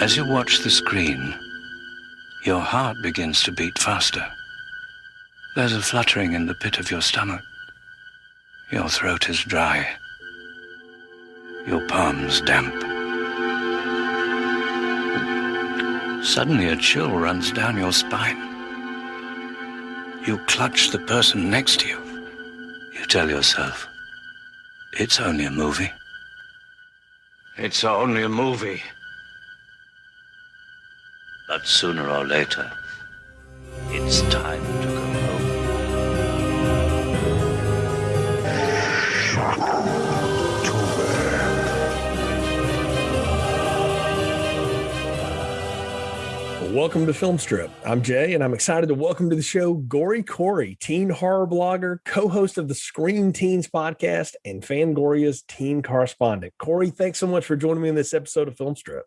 As you watch the screen, your heart begins to beat faster. There's a fluttering in the pit of your stomach. Your throat is dry. Your palms damp. Suddenly a chill runs down your spine. You clutch the person next to you. You tell yourself, it's only a movie. It's only a movie. But sooner or later, it's time to go home. Welcome to Film Strip. I'm Jay, and I'm excited to welcome to the show Gory Cory, teen horror blogger, co-host of the Scream Teens podcast, and Fangoria's teen correspondent. Cory, thanks so much for joining me in this episode of Film Strip.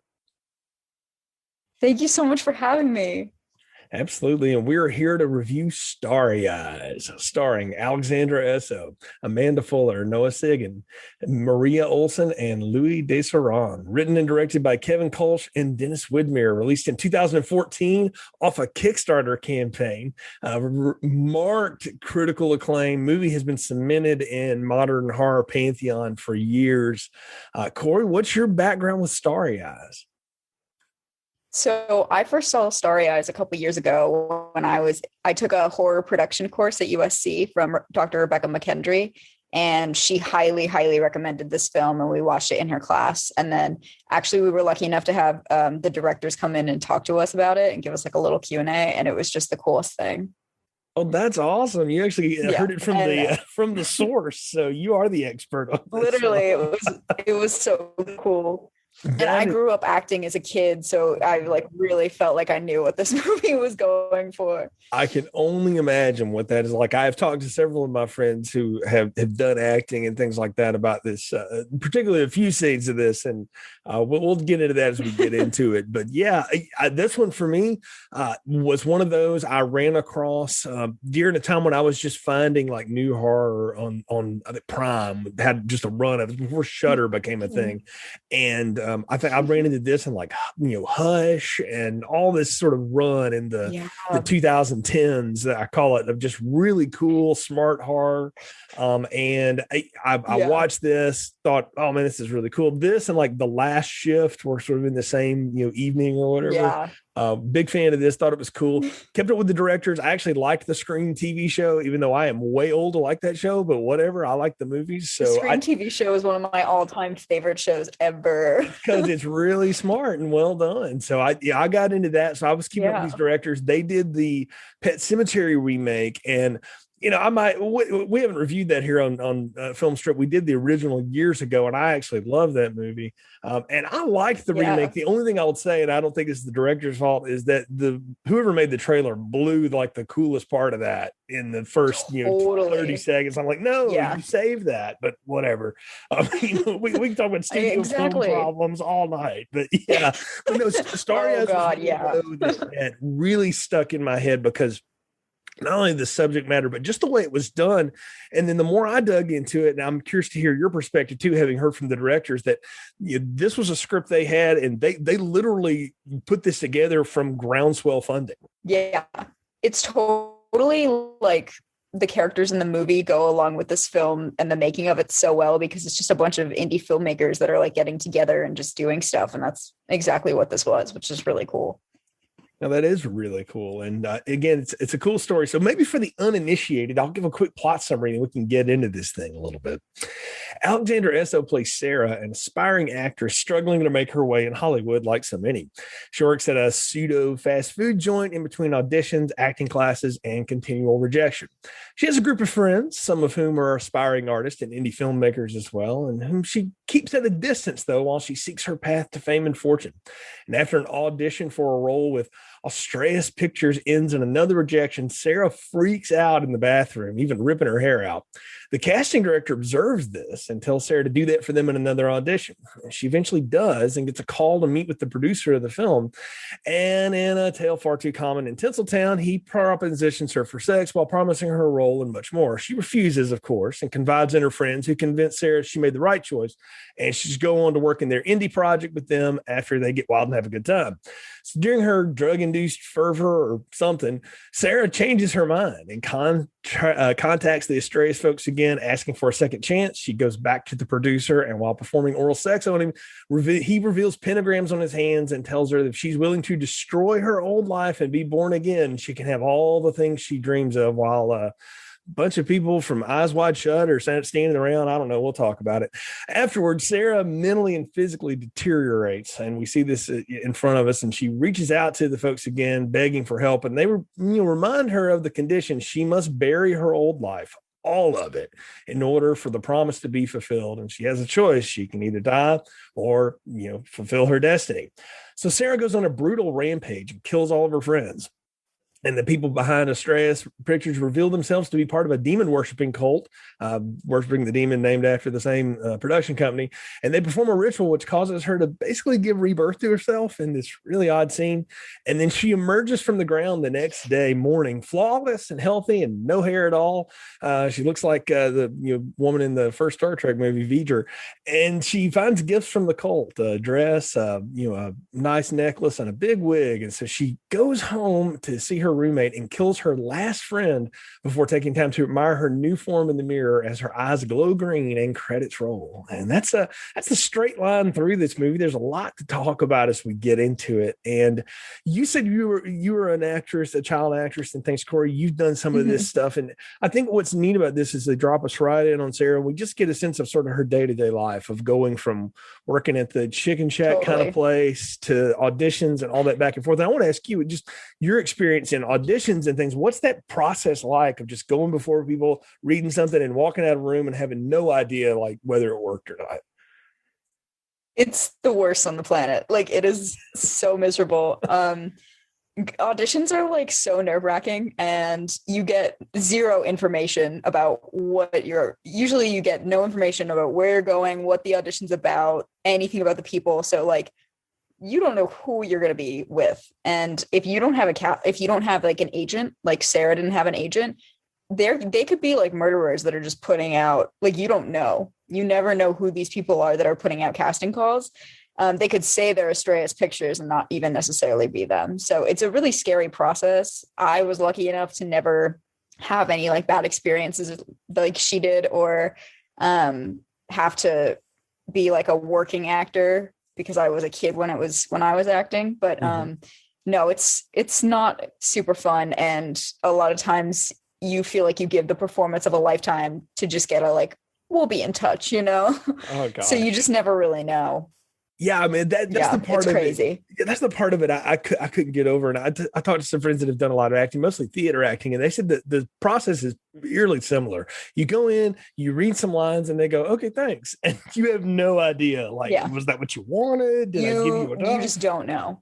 Thank you so much for having me. Absolutely. And we're here to review Starry Eyes, starring Alexandra Esso, Amanda Fuller, Noah Segan, Maria Olsen, and Louis Desserron. Written and directed by Kevin Kolsch and Dennis Widmer. Released in 2014 off a Kickstarter campaign. Marked critical acclaim. Movie has been cemented in modern horror pantheon for years. Cory, what's your background with Starry Eyes? So I first saw Starry Eyes a couple of years ago when I took a horror production course at USC from Dr. Rebecca McKendry, and she highly, highly recommended this film, and we watched it in her class. And then actually we were lucky enough to have the directors come in and talk to us about it and give us like a little Q&A, and it was just the coolest thing. Oh, that's awesome. You actually heard it from the source. So you are the expert on this. Literally, it was so cool. And I grew up acting as a kid, so I really felt like I knew what this movie was going for. I can only imagine what that is like. I have talked to several of my friends who have done acting and things like that about this, particularly a few scenes of this, and we'll get into that as we get into it. But yeah, this one for me was one of those I ran across during a time when I was just finding like new horror on I think Prime had just a run of it before Shudder became a thing, and I think I ran into this and Hush and all this sort of run in the 2010s that I call it, of just really cool, smart horror. And I watched this, thought, oh man, this is really cool. This and like The Last Shift were sort of in the same evening or whatever. Yeah. Big fan of this, thought it was cool. Kept up with the directors. I actually liked the Scream TV show, even though I am way old to like that show, but whatever. I like the movies. So the Scream TV show is one of my all-time favorite shows ever. Because it's really smart and well done. So I got into that. So I was keeping up with these directors. They did the Pet Cemetery remake, and we haven't reviewed that here on Film Strip. We did the original years ago, and I actually love that movie. And I liked the remake. The only thing I would say, and I don't think it's the director's fault, is that whoever made the trailer blew like the coolest part of that in the first 30 seconds. I'm like, no, you saved that, but whatever. We can talk about studio film problems all night, but Starry Eyes that really stuck in my head because not only the subject matter, but just the way it was done. And then the more I dug into it, and I'm curious to hear your perspective too, having heard from the directors that this was a script they had, and they literally put this together from groundswell funding. Yeah, it's totally like the characters in the movie go along with this film and the making of it so well, because it's just a bunch of indie filmmakers that are like getting together and just doing stuff. And that's exactly what this was, which is really cool. Now, that is really cool. And again, it's a cool story. So maybe for the uninitiated, I'll give a quick plot summary and we can get into this thing a little bit. Alexandra Esso plays Sarah, an aspiring actress struggling to make her way in Hollywood like so many. She works at a pseudo fast food joint in between auditions, acting classes, and continual rejection. She has a group of friends, some of whom are aspiring artists and indie filmmakers as well, and whom she keeps at a distance, though, while she seeks her path to fame and fortune. And after an audition for a role with Australis Pictures ends in another rejection, Sarah freaks out in the bathroom, even ripping her hair out. The casting director observes this and tells Sarah to do that for them in another audition. She eventually does and gets a call to meet with the producer of the film. And in a tale far too common in Tinseltown, he propositions her for sex while promising her a role and much more. She refuses, of course, and confides in her friends, who convince Sarah she made the right choice, and she's go on to work in their indie project with them after they get wild and have a good time. So during her drug-induced fervor or something, Sarah changes her mind and contacts the Estrellas folks again, asking for a second chance. She goes back to the producer, and while performing oral sex on him, he reveals pentagrams on his hands and tells her that if she's willing to destroy her old life and be born again, she can have all the things she dreams of, while a bunch of people from Eyes Wide Shut or standing around. I don't know. We'll talk about it. Afterwards, Sarah mentally and physically deteriorates, and we see this in front of us, and she reaches out to the folks again, begging for help, and they remind her of the condition. She must bury her old life, all of it, in order for the promise to be fulfilled. And she has a choice. She can either die or, fulfill her destiny. So Sarah goes on a brutal rampage and kills all of her friends. And the people behind Estrellas Pictures reveal themselves to be part of a demon worshiping cult, worshiping the demon named after the same production company. And they perform a ritual which causes her to basically give rebirth to herself in this really odd scene. And then she emerges from the ground the next day morning, flawless and healthy and no hair at all. She looks like the woman in the first Star Trek movie, V'ger. And she finds gifts from the cult, a dress, a nice necklace, and a big wig. And so she goes home to see her roommate and kills her last friend before taking time to admire her new form in the mirror as her eyes glow green and credits roll. And that's a straight line through this movie. There's a lot to talk about as we get into it. And you said you were an actress, a child actress, and thanks, Corey, you've done some of this stuff. And I think what's neat about this is they drop us right in on Sarah. We just get a sense of sort of her day-to-day life of going from working at the Chicken Shack kind of place to auditions and all that back and forth. And I want to ask you just your experience in auditions and things. What's that process like of just going before people, reading something and walking out of a room and having no idea like whether it worked or not? It's the worst on the planet. Like, it is so miserable. Auditions are like so nerve-wracking, and you get zero information about usually you get no information about where you're going, what the audition's about, anything about the people. So like, you don't know who you're going to be with. And if you don't have if you don't have like an agent, like Sarah didn't have an agent, they could be like murderers that are just putting out, like, you don't know. You never know who these people are that are putting out casting calls. They could say they're Estrellas Pictures and not even necessarily be them. So it's a really scary process. I was lucky enough to never have any like bad experiences like she did, or have to be like a working actor, because I was a kid when I was acting. But no, it's not super fun. And a lot of times you feel like you give the performance of a lifetime to just get a like, we'll be in touch, Oh, God. So you just never really know. Yeah, I mean, that's the part of crazy. It. That's the part of it I couldn't get over. And I talked to some friends that have done a lot of acting, mostly theater acting, and they said that the process is eerily similar. You go in, you read some lines, and they go, "Okay, thanks," and you have no idea. Like, was that what you wanted? Did I give you a dog? You just don't know.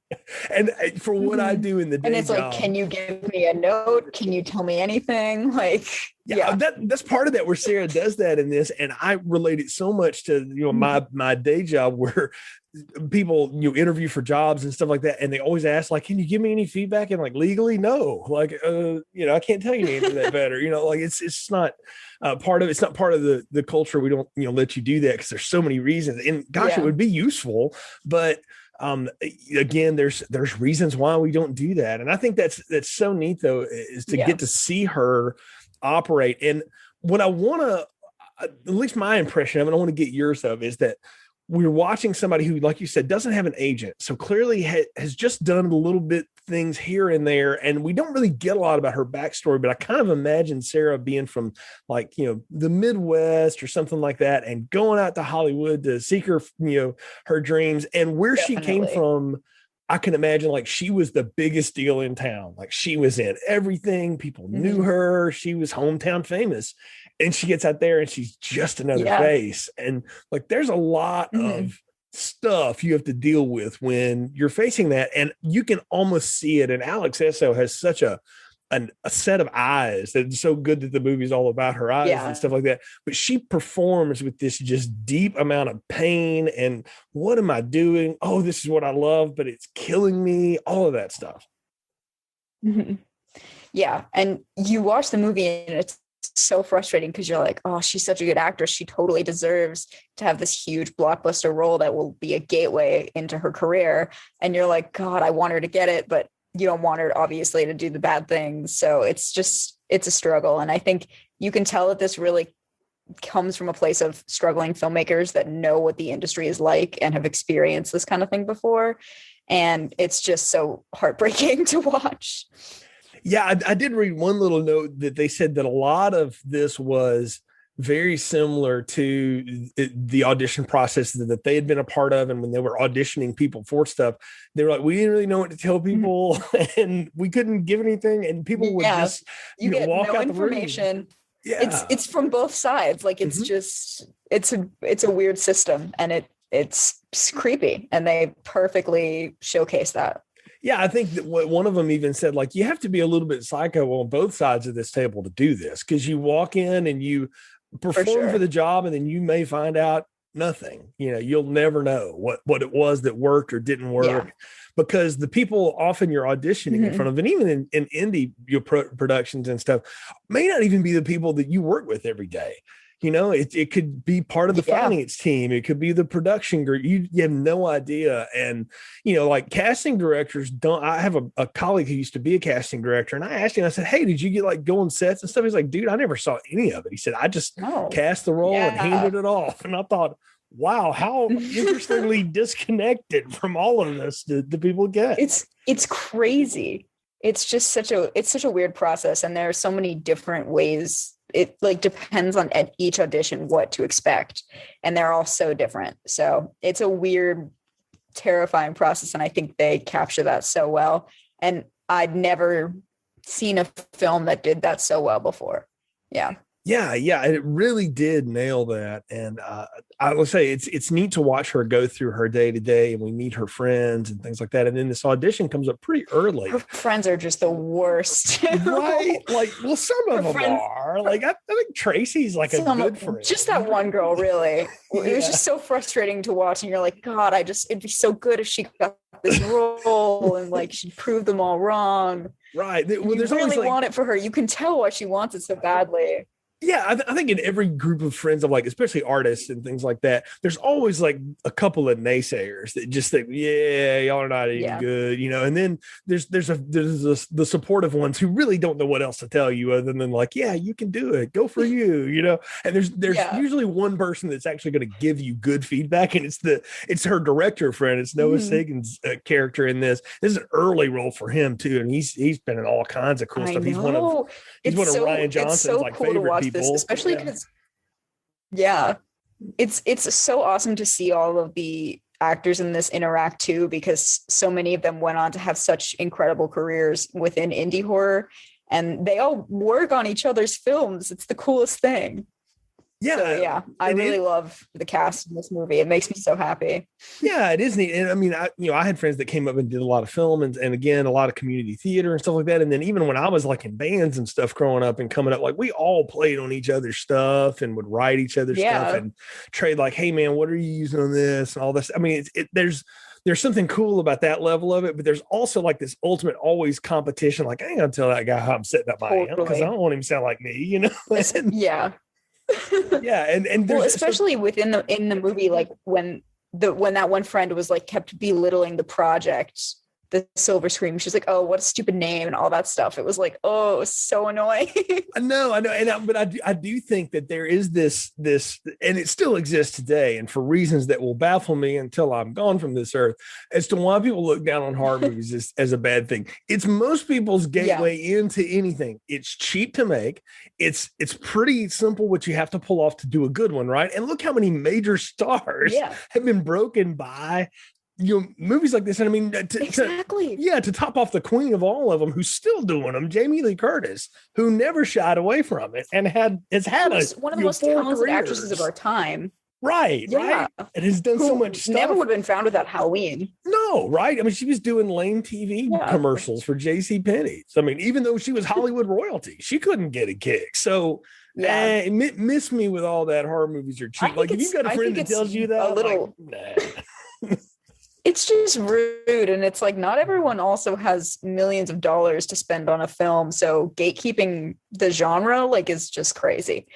And for what I do in the day, and it's like, can you give me a note? Can you tell me anything? Like. Yeah, that's part of that, where Sarah does that in this, and I relate it so much to my day job, where people interview for jobs and stuff like that, and they always ask like, "Can you give me any feedback?" And like, legally, no, like I can't tell you anything that better. Like it's not part of it's not part of the culture. We don't let you do that because there's so many reasons, and gosh, it would be useful, but. Again, there's reasons why we don't do that, and I think that's so neat though, is to get to see her operate. And what I want to, at least my impression of it, I want to get yours of, is that we're watching somebody who, like you said, doesn't have an agent, so clearly has just done a little bit things here and there, and we don't really get a lot about her backstory. But I kind of imagine Sarah being from like the Midwest or something like that, and going out to Hollywood to seek her her dreams, and where she came from. I can imagine like she was the biggest deal in town. Like she was in everything. People knew her. She was hometown famous. And she gets out there and she's just another face. And like, there's a lot of stuff you have to deal with when you're facing that. And you can almost see it. And Alex Esso has such a a set of eyes that's so good that the movie's all about her eyes and stuff like that. But she performs with this just deep amount of pain and what am I doing? Oh, this is what I love, but it's killing me. All of that stuff. Mm-hmm. Yeah. And you watch the movie and it's so frustrating because you're like, oh, she's such a good actress. She totally deserves to have this huge blockbuster role that will be a gateway into her career. And you're like, God, I want her to get it, but you don't want her obviously to do the bad things. So it's a struggle. And I think you can tell that this really comes from a place of struggling filmmakers that know what the industry is like and have experienced this kind of thing before. And it's just so heartbreaking to watch. Yeah, I did read one little note that they said that a lot of this was very similar to the audition process that they had been a part of. And when they were auditioning people for stuff, they were like, we didn't really know what to tell people and we couldn't give anything. And people would just get walk no out information. The room. Yeah. It's from both sides. Like it's just, it's a weird system and it's creepy and they perfectly showcase that. Yeah, I think that one of them even said, like, you have to be a little bit psycho on both sides of this table to do this because you walk in and you perform for the job and then you may find out nothing. You'll never know what it was that worked or didn't work because the people often you're auditioning in front of, and even in indie productions and stuff, may not even be the people that you work with every day. It could be part of the finance team. It could be the production group. You have no idea. And, like casting directors I have a colleague who used to be a casting director. And I asked him, I said, hey, did you get like go on sets and stuff? He's like, dude, I never saw any of it. He said, I just cast the role and handed it off. And I thought, wow, how interestingly disconnected from all of this do people get? It's crazy. It's just such a weird process. And there are so many different ways. It like depends on each audition what to expect, and they're all so different. So it's a weird, terrifying process, and I think they capture that so well. And I'd never seen a film that did that so well before. Yeah, it really did nail that. And I will say it's neat to watch her go through her day to day, and we meet her friends and things like that. And then this audition comes up pretty early. Her friends are just the worst, right? Like, well, some of them are. Like, I think Tracy's like a good friend. Just that one girl, really. It was just so frustrating to watch, and you're like, God, it'd be so good if she got this role, and like she'd prove them all wrong. Right. Well, you really want it for her. You can tell why she wants it so badly. Yeah, I think in every group of friends of like, especially artists and things like that, there's always like a couple of naysayers that just think, yeah, y'all are not even good, and then there's the supportive ones who really don't know what else to tell you other than like, yeah, you can do it, go for you, and there's usually one person that's actually going to give you good feedback, and it's her director friend. It's Noah Sagan's character in this. This is an early role for him too, and he's been in all kinds of cool stuff. He's one of Ryan Johnson's like favorite people. This, especially because it's so awesome to see all of the actors in this interact too, because so many of them went on to have such incredible careers within indie horror, and they all work on each other's films. It's the coolest thing. I really love the cast in this movie. It makes me so happy. Yeah, it is neat. And I mean, I had friends that came up and did a lot of film and again, a lot of community theater and stuff like that. And then even when I was like in bands and stuff growing up and coming up, like we all played on each other's stuff and would write each other's stuff and trade like, hey man, what are you using on this and all this? I mean, there's something cool about that level of it, but there's also like this ultimate always competition. Like, I ain't gonna tell that guy how I'm setting up my amp because I don't want him to sound like me, and well, especially in the movie, like when that one friend was like kept belittling the project, the Silver Scream, she's like, oh, what a stupid name and all that stuff. It was like, oh, it was so annoying. I know, but I do think that there is this, and it still exists today, and for reasons that will baffle me until I'm gone from this earth, as to why people look down on horror movies as a bad thing. It's most people's gateway into anything. It's cheap to make. It's pretty simple what you have to pull off to do a good one, right? And look how many major stars have been broken by movies like this. And I mean, to top off the queen of all of them, who's still doing them, Jamie Lee Curtis, who never shied away from it and has had one of the most talented actresses of our time. Right. And has done so much stuff. Never would have been found without Halloween. No, right? I mean, she was doing lame TV commercials for J.C. Penney's. I mean, even though she was Hollywood royalty, she couldn't get a kick. So miss me with all that horror movies are cheap. Like if you've got a friend that tells you that, a little nah. It's just rude. And it's like not everyone also has millions of dollars to spend on a film. So gatekeeping the genre like is just crazy.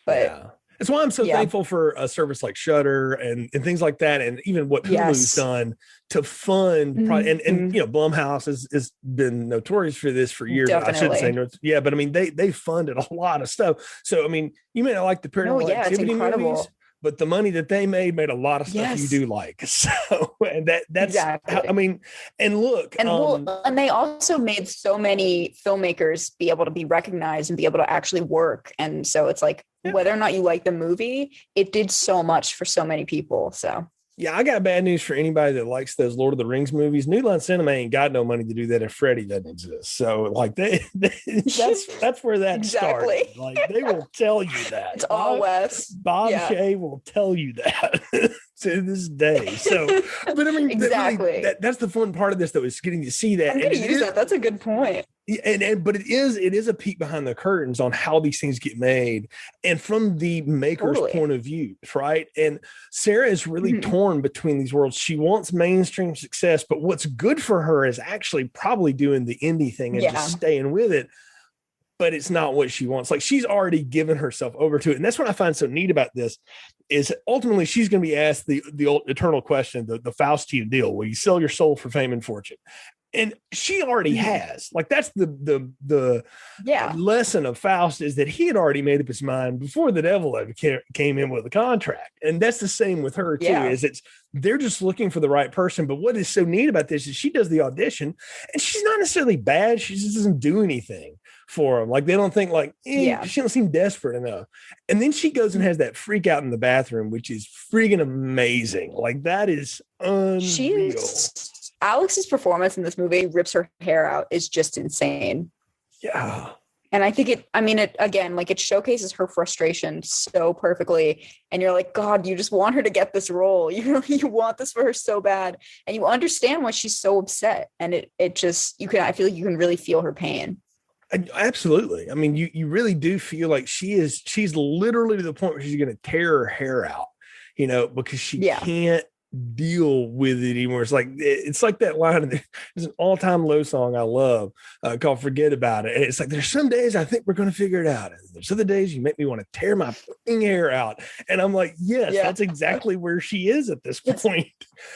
But that's why I'm so thankful for a service like Shudder and things like that. And even what Hulu's done to fund and you know, Blumhouse has been notorious for this for years. Definitely. I shouldn't say no. But I mean, they funded a lot of stuff. So, I mean, you may not like the Paranormal Activity movies, but the money that they made a lot of stuff you do like. So, and that's how, I mean, and look, and they also made so many filmmakers be able to be recognized and be able to actually work. And so it's like, whether or not you like the movie, it did so much for so many people. So yeah, I got bad news for anybody that likes those Lord of the Rings movies. New Line Cinema ain't got no money to do that if Freddy doesn't exist. So like that's where that started. Like they will tell you that. It's all Wes. Bob Shea will tell you that to this day. So, but I mean, exactly. That's the fun part of this, though, is getting to see that. I'm going to use that. That's a good point. But it is a peek behind the curtains on how these things get made and from the maker's point of view, right? And Sarah is really torn between these worlds. She wants mainstream success, but what's good for her is actually probably doing the indie thing and just staying with it. But it's not what she wants. Like she's already given herself over to it. And that's what I find so neat about this is ultimately she's going to be asked the old eternal question, the Faustian deal, will you sell your soul for fame and fortune? And she already has. Like that's the lesson of Faust is that he had already made up his mind before the devil ever came in with a contract. And that's the same with her too, is they're just looking for the right person. But what is so neat about this is she does the audition and she's not necessarily bad. She just doesn't do anything for them. Like they don't think like, she don't seem desperate enough. And then she goes and has that freak out in the bathroom, which is freaking amazing. Like that is unreal. Alex's performance in this movie rips her hair out is just insane. Yeah. And I think it showcases her frustration so perfectly. And you're like, God, you just want her to get this role. You want this for her so bad. And you understand why she's so upset. And I feel like you can really feel her pain. Absolutely. I mean, you really do feel like she's literally to the point where she's going to tear her hair out, you know, because she can't deal with it anymore. It's like that line. There's an all-time low song I love called "Forget About It," and it's like there's some days I think we're going to figure it out, and there's other days you make me want to tear my fucking hair out. And I'm like, yes, that's exactly where she is at this point.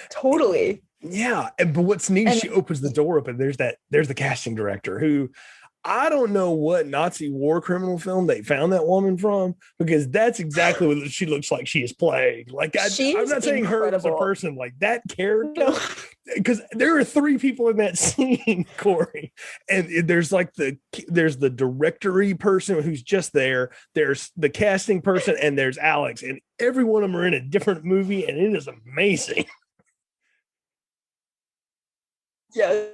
Totally. Yeah, but what's neat is she opens the door up, and there's the casting director who. I don't know what Nazi war criminal film they found that woman from, because that's exactly what she looks like she is playing. Like I'm not saying her as a person, like that character, because there are 3 people in that scene, Corey, and there's the directory person who's just there. There's the casting person, and there's Alex, and every one of them are in a different movie, and it is amazing. Yeah.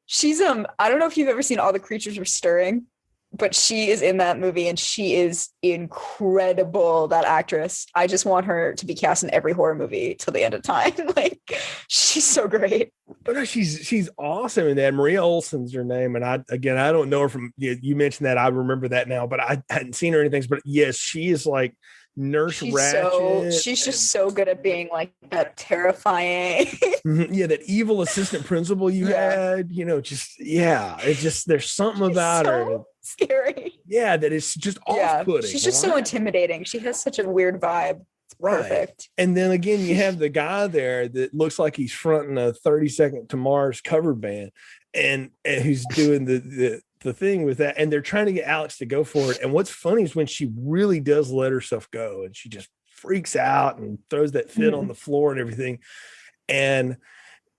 She's I don't know if you've ever seen All the Creatures Were Stirring, but she is in that movie and she is incredible, that actress. I just want her to be cast in every horror movie till the end of time. Like she's so great. But no, she's awesome in that. Maria Olsen's her name, and I don't know her from you mentioned that. I remember that now, but I hadn't seen her or anything. But yes, she is like Nurse Ratched. She's just so good at being like that terrifying. That evil assistant principal you had, it's just there's something about her scary. Yeah, that is just off-putting. She's just so intimidating. She has such a weird vibe. It's perfect. And then again, you have the guy there that looks like he's fronting a 30 Second to Mars cover band and who's doing the thing with that, and they're trying to get Alex to go for it. And what's funny is when she really does let herself go and she just freaks out and throws that fit on the floor and everything, and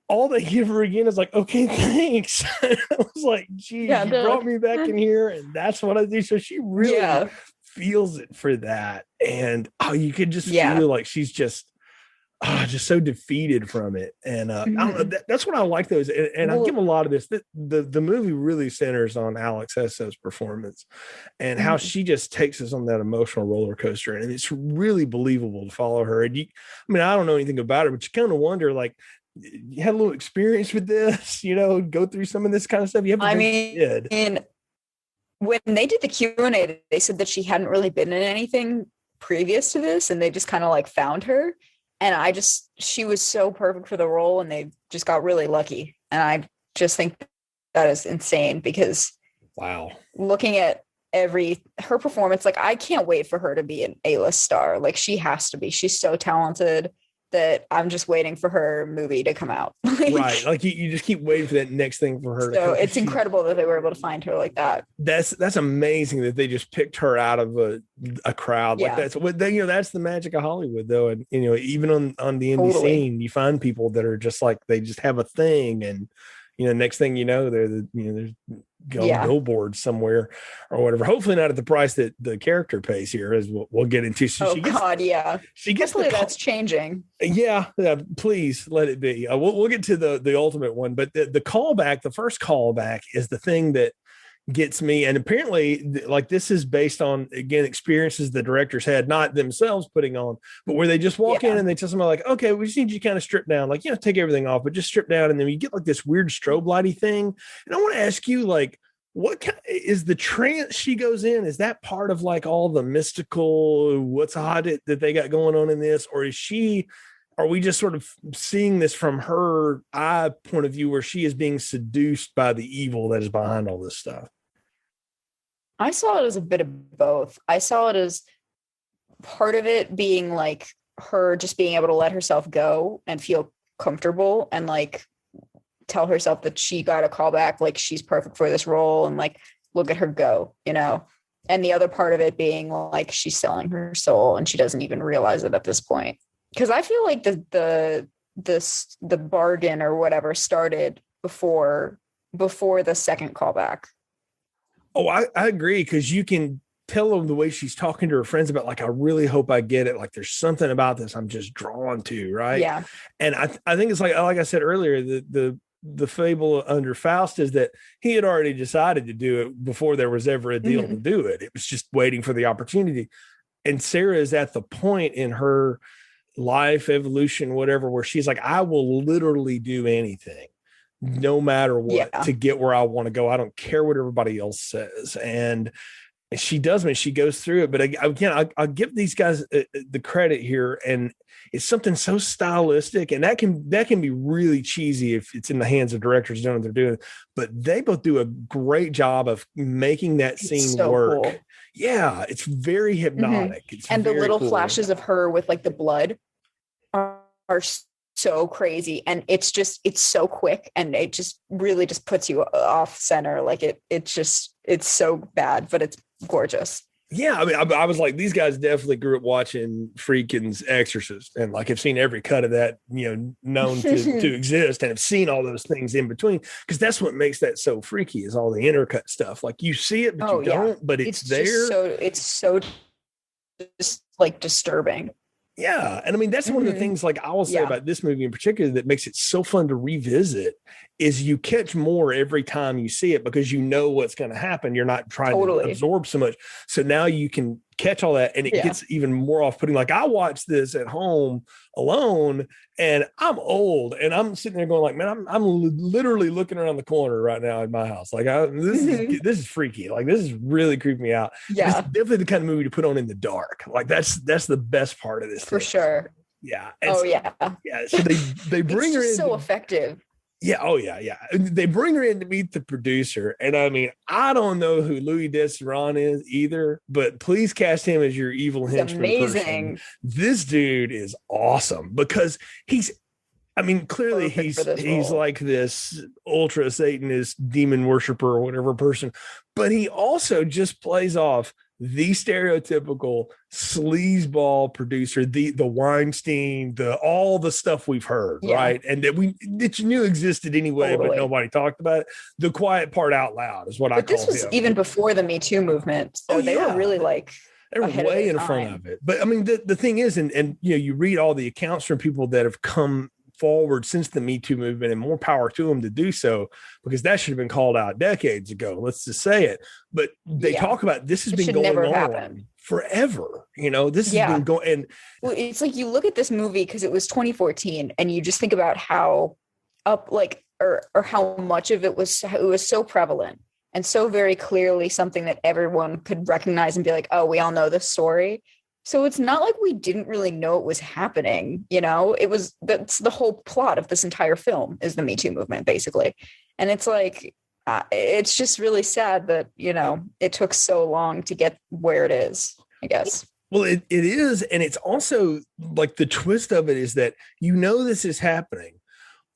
all they give her again is like, okay, thanks. I was like, geez, you brought me back in here and that's what I do. So she really feels it for that, and you could just feel like she's just just so defeated from it. And that's what I like those. And I give a lot of this. The movie really centers on Alex Esso's performance and how she just takes us on that emotional roller coaster. And it's really believable to follow her. And I don't know anything about her, but you kind of wonder, like, you had a little experience with this, go through some of this kind of stuff. And when they did the Q&A, they said that she hadn't really been in anything previous to this, and they just kind of like found her. And she was so perfect for the role, and they just got really lucky. And I just think that is insane, because wow, looking at her performance, like, I can't wait for her to be an A-list star. Like, she has to be. She's so talented that I'm just waiting for her movie to come out. Right. Like you just keep waiting for that next thing for her. So it's incredible that they were able to find her like that. That's amazing that they just picked her out of a crowd like that. So that's the magic of Hollywood, though. And, even on the indie scene, you find people that are just like, they just have a thing. And, next thing you know, they're there's billboards somewhere or whatever. Hopefully not at the price that the character pays here, as we'll get into. So she gets that's changing. Yeah, please let it be. We'll get to the ultimate one, but the callback, the first callback, is the thing that gets me. And apparently, like, this is based on, again, experiences the directors had, not themselves putting on, but where they just walk in and they tell somebody, like, okay, we just need you to kind of strip down, like, take everything off, but just strip down. And then you get like this weird strobe lighty thing. And I want to ask you, like, what is the trance she goes in? Is that part of like all the mystical, what's hot that they got going on in this? Or are we just sort of seeing this from her eye point of view, where she is being seduced by the evil that is behind all this stuff? I saw it as a bit of both. I saw it as part of it being like her just being able to let herself go and feel comfortable, and like tell herself that she got a call back, like she's perfect for this role, and like, look at her go, and the other part of it being like she's selling her soul and she doesn't even realize it at this point. Because I feel like the bargain or whatever started before the second callback. Oh, I agree, because you can tell them the way she's talking to her friends about, like, I really hope I get it. Like, there's something about this I'm just drawn to, right? Yeah. And I think it's like I said earlier, the fable under Faust is that he had already decided to do it before there was ever a deal to do it. It was just waiting for the opportunity. And Sarah is at the point in her life evolution, whatever, where she's like, I will literally do anything, no matter what, to get where I want to go. I don't care what everybody else says. And she does, man. She goes through it. But again, I'll give these guys the credit here. And it's something so stylistic, and that can be really cheesy if it's in the hands of directors doing what they're doing. But they both do a great job of making that scene work. Cool. Yeah, it's very hypnotic. And the little flashes of her with like the blood are so crazy, and it's so quick, and it just really just puts you off center. Like it's so bad, but it's gorgeous. Yeah, I mean, I was like, these guys definitely grew up watching Friedkin's Exorcist, and like have seen every cut of that, known to exist, and have seen all those things in between, because that's what makes that so freaky, is all the intercut stuff. Like, you see it, but you don't, but it's there. It's so just like disturbing. Yeah. And I mean, that's one of the things, like, I will say about this movie in particular that makes it so fun to revisit, is you catch more every time you see it, because you know what's going to happen. You're not trying to absorb so much. So now you can catch all that, and it gets even more off-putting. Like, I watched this at home alone, and I'm old, and I'm sitting there going like, man, I'm literally looking around the corner right now in my house. Like, this is freaky. Like, this is really creeping me out. Yeah. It's definitely the kind of movie to put on in the dark. Like, that's the best part of this for sure. Yeah. Yeah. So they bring her in. So effective. Yeah. Oh, yeah. Yeah. They bring her in to meet the producer. And I mean, I don't know who Louis Desseron is either, but please cast him as your evil henchman. Amazing. Person. This dude is awesome, because clearly he's like this ultra Satanist demon worshiper or whatever person, but he also just plays off the stereotypical sleazeball producer, the Weinstein, all the stuff we've heard, right? And that you knew existed anyway, but nobody talked about it. The quiet part out loud is what I call it. This was even before the Me Too movement. So they were really like, They were way in front of it. But I mean, the thing is, and you know, you read all the accounts from people that have come forward since the Me Too movement, and more power to them to do so, because that should have been called out decades ago. Let's just say it. But they talk about this has been going on forever. You know, this has been going. And well, it's like you look at this movie because it was 2014, and you just think about how or how much of it was so prevalent and so very clearly something that everyone could recognize and be like, oh, we all know this story. So it's not like we didn't really know it was happening. You know, that's the whole plot of this entire film is the Me Too movement, basically. And it's like, it's just really sad that, you know, it took so long to get where it is, I guess. Well, it is. And it's also like the twist of it is that, you know, this is happening,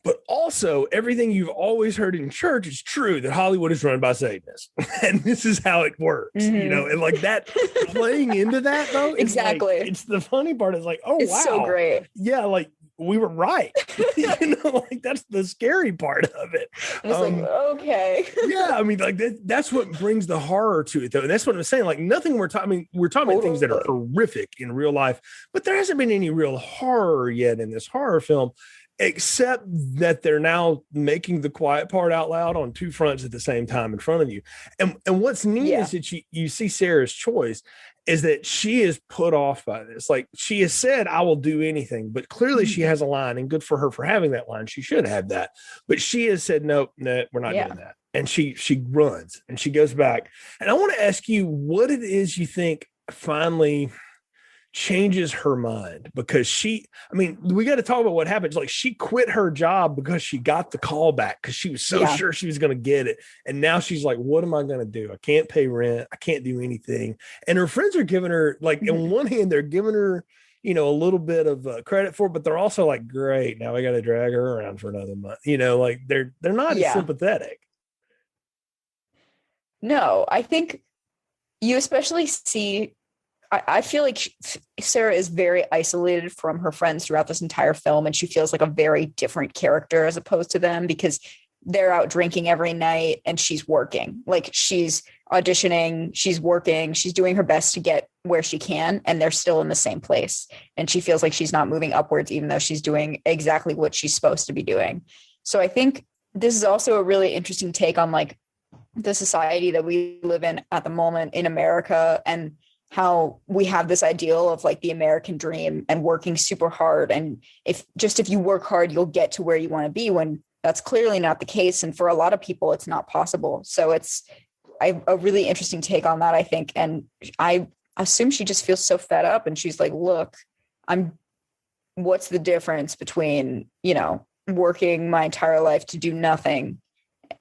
but also everything you've always heard in church is true, that Hollywood is run by Satanists. And this is how it works, you know, and like that playing into that though. Exactly. It's the funny part is like, oh, it's wow. So great. Yeah. Like we were right. You know, like that's the scary part of it. It's like, okay. Yeah. I mean, like that's what brings the horror to it though. And that's what I'm saying. Like nothing we're talking about things that are horrific in real life, but there hasn't been any real horror yet in this horror film, except that they're now making the quiet part out loud on two fronts at the same time in front of you. And what's neat is that you see Sarah's choice is that she is put off by this. Like she has said, I will do anything, but clearly she has a line, and good for her for having that line. She should have that, but she has said, nope, we're not doing that. And she runs and she goes back. And I want to ask you what it is you think finally changes her mind, because we got to talk about what happens. Like she quit her job because she got the call back because she was so sure she was going to get it. And now she's like, what am I going to do? I can't pay rent. I can't do anything. And her friends are giving her like, on one hand, they're giving her, you know, a little bit of credit for it, but they're also like, great, now we got to drag her around for another month. You know, like they're not as sympathetic. No, I think you especially see, I feel like Sarah is very isolated from her friends throughout this entire film, and she feels like a very different character as opposed to them, because they're out drinking every night and she's working. Like she's auditioning, she's working, she's doing her best to get where she can, and they're still in the same place. And she feels like she's not moving upwards, even though she's doing exactly what she's supposed to be doing. So I think this is also a really interesting take on like the society that we live in at the moment in America, and how we have this ideal of like the American dream and working super hard. And if you work hard, you'll get to where you want to be, when that's clearly not the case. And for a lot of people, it's not possible. So it's a really interesting take on that, I think. And I assume she just feels so fed up, and she's like, look, what's the difference between, you know, working my entire life to do nothing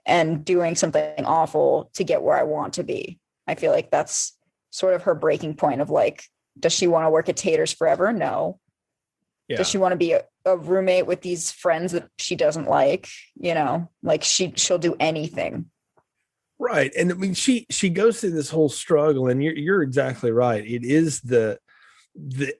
and doing something awful to get where I want to be? I feel like that's sort of her breaking point of like, does she want to work at Taters forever? No. Yeah. Does she want to be a roommate with these friends that she doesn't like? You know, like she'll do anything. Right. And I mean, she goes through this whole struggle, and you're exactly right. It is the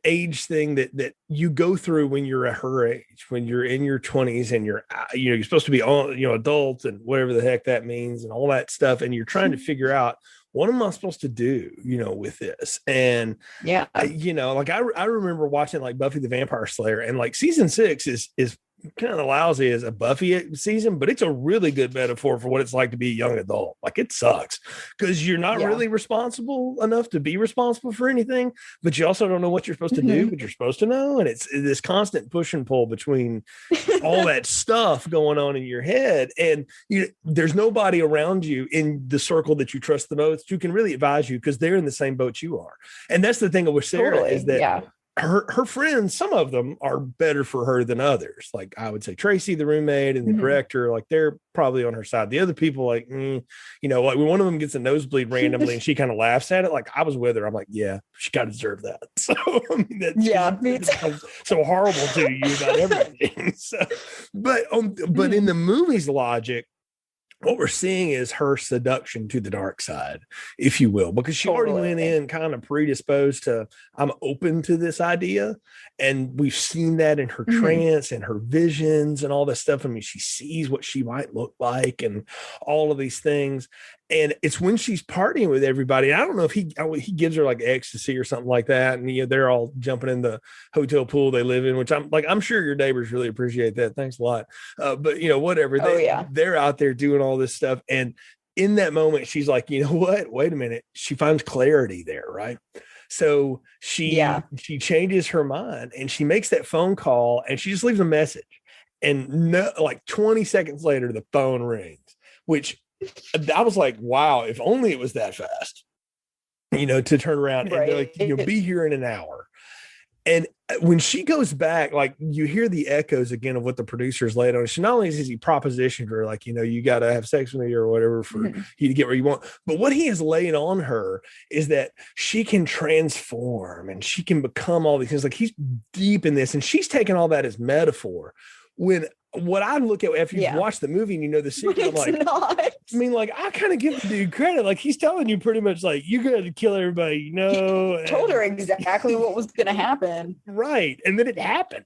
age thing that you go through when you're at her age, when you're in your 20s and you're supposed to be all, you know, adults and whatever the heck that means and all that stuff. And you're trying to figure out, what am I supposed to do, you know, with this? And you know, like I remember watching like Buffy the Vampire Slayer, and like season 6 is kind of lousy as a Buffy season, but it's a really good metaphor for what it's like to be a young adult. Like it sucks because you're not really responsible enough to be responsible for anything, but you also don't know what you're supposed to do, but you're supposed to know. And it's this constant push and pull between all that stuff going on in your head. And there's nobody around you in the circle that you trust the most who can really advise you, because they're in the same boat you are. And that's the thing with Sarah is that her friends, some of them are better for her than others. Like I would say Tracy, the roommate, and the director, like they're probably on her side. The other people, like, you know, like when one of them gets a nosebleed randomly and she kind of laughs at it, like I was with her. I'm like, yeah, she got to deserve that. So I mean, that's so horrible to you about everything. So, but in the movie's logic, what we're seeing is her seduction to the dark side, if you will, because she already went in kind of predisposed to, I'm open to this idea. And we've seen that in her trance and her visions and all this stuff. I mean, she sees what she might look like and all of these things. And it's when she's partying with everybody. I don't know if he gives her like ecstasy or something like that. And they're all jumping in the hotel pool they live in, which I'm sure your neighbors really appreciate that. Thanks a lot. But whatever. They're out there doing all this stuff. And in that moment, she's like, you know what? Wait a minute. She finds clarity there, right? So she changes her mind and she makes that phone call and she just leaves a message. And like 20 seconds later, the phone rings, which I was like, wow, if only it was that fast, to turn around. Right. And they're like, you'll be here in an hour. And when she goes back, like you hear the echoes again of what the producers laid on. She not only has he propositioned her, like, you got to have sex with me or whatever for you to get where you want, but what he has laid on her is that she can transform and she can become all these things. Like he's deep in this and she's taking all that as metaphor. When what I look at after you've watched the movie and you know the secret, I'm like, I kind of give the dude credit. Like he's telling you pretty much like, you got to kill everybody, He told her exactly what was going to happen. Right. And then it happens.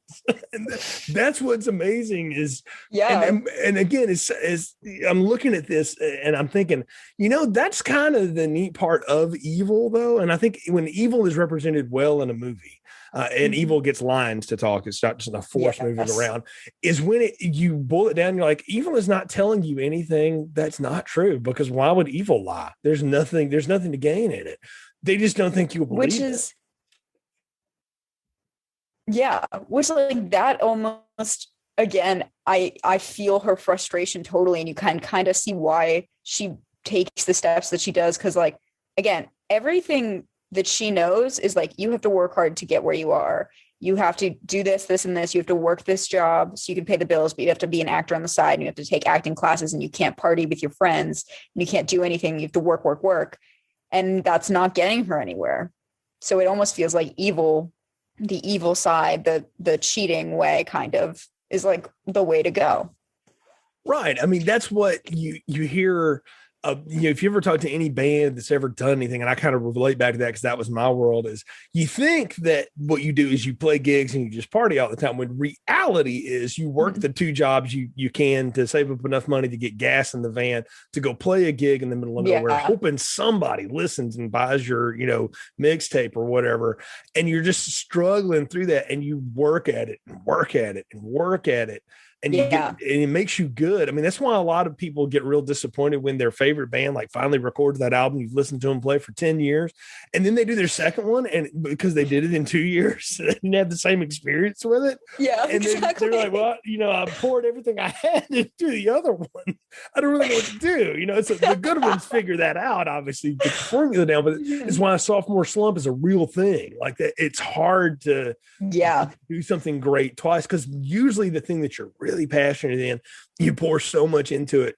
And that's what's amazing is, and again, is I'm looking at this and I'm thinking, that's kind of the neat part of evil though. And I think when evil is represented well in a movie, and evil gets lines to talk. It's not just a force moving around. Is when you boil it down. You're like, evil is not telling you anything that's not true. Because why would evil lie? There's nothing to gain in it. They just don't think you'll believe it. Which like that almost. Again, I feel her frustration totally, and you can kind of see why she takes the steps that she does. Because like again, everything that she knows is like, you have to work hard to get where you are. You have to do this, this, and this. You have to work this job so you can pay the bills, but you have to be an actor on the side and you have to take acting classes and you can't party with your friends and you can't do anything. You have to work, work, work. And that's not getting her anywhere. So it almost feels like evil, the evil side, the cheating way kind of is like the way to go. Right. I mean, that's what you hear. If you ever talk to any band that's ever done anything, and I kind of relate back to that because that was my world, is you think that what you do is you play gigs and you just party all the time. When reality is you work the two jobs you can to save up enough money to get gas in the van to go play a gig in the middle of nowhere, hoping somebody listens and buys your, mixtape or whatever. And you're just struggling through that and you work at it and work at it and work at it. And and it makes you good. I mean, that's why a lot of people get real disappointed when their favorite band like finally records that album. You've listened to them play for 10 years and then they do their second one. And because they did it in 2 years, they didn't have the same experience with it. Yeah. And exactly. They're like, well, I poured everything I had into the other one. I don't really know what to do. So the good ones figure that out, obviously, get the formula down, but it's why a sophomore slump is a real thing. Like that, it's hard to do something great twice. Cause usually the thing that you're really passionate in, you pour so much into it,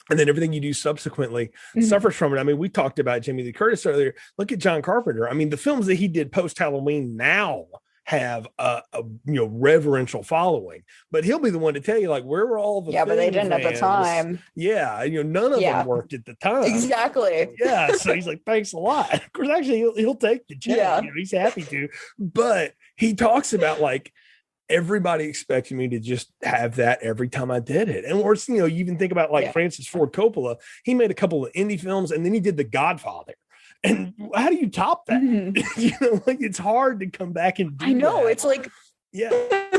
and then everything you do subsequently suffers from it. I mean, we talked about Jamie Lee Curtis earlier. Look at John Carpenter. I mean, the films that he did post Halloween now have a reverential following, but he'll be the one to tell you like, where were all the but they didn't at the time. None of them worked at the time. Exactly. So he's like, thanks a lot. Of course, actually he'll take the check. He's happy to, but he talks about like, everybody expected me to just have that every time I did it. And worse, you even think about like Francis Ford Coppola. He made a couple of indie films and then he did The Godfather. And how do you top that? Like it's hard to come back and do I know that. It's like,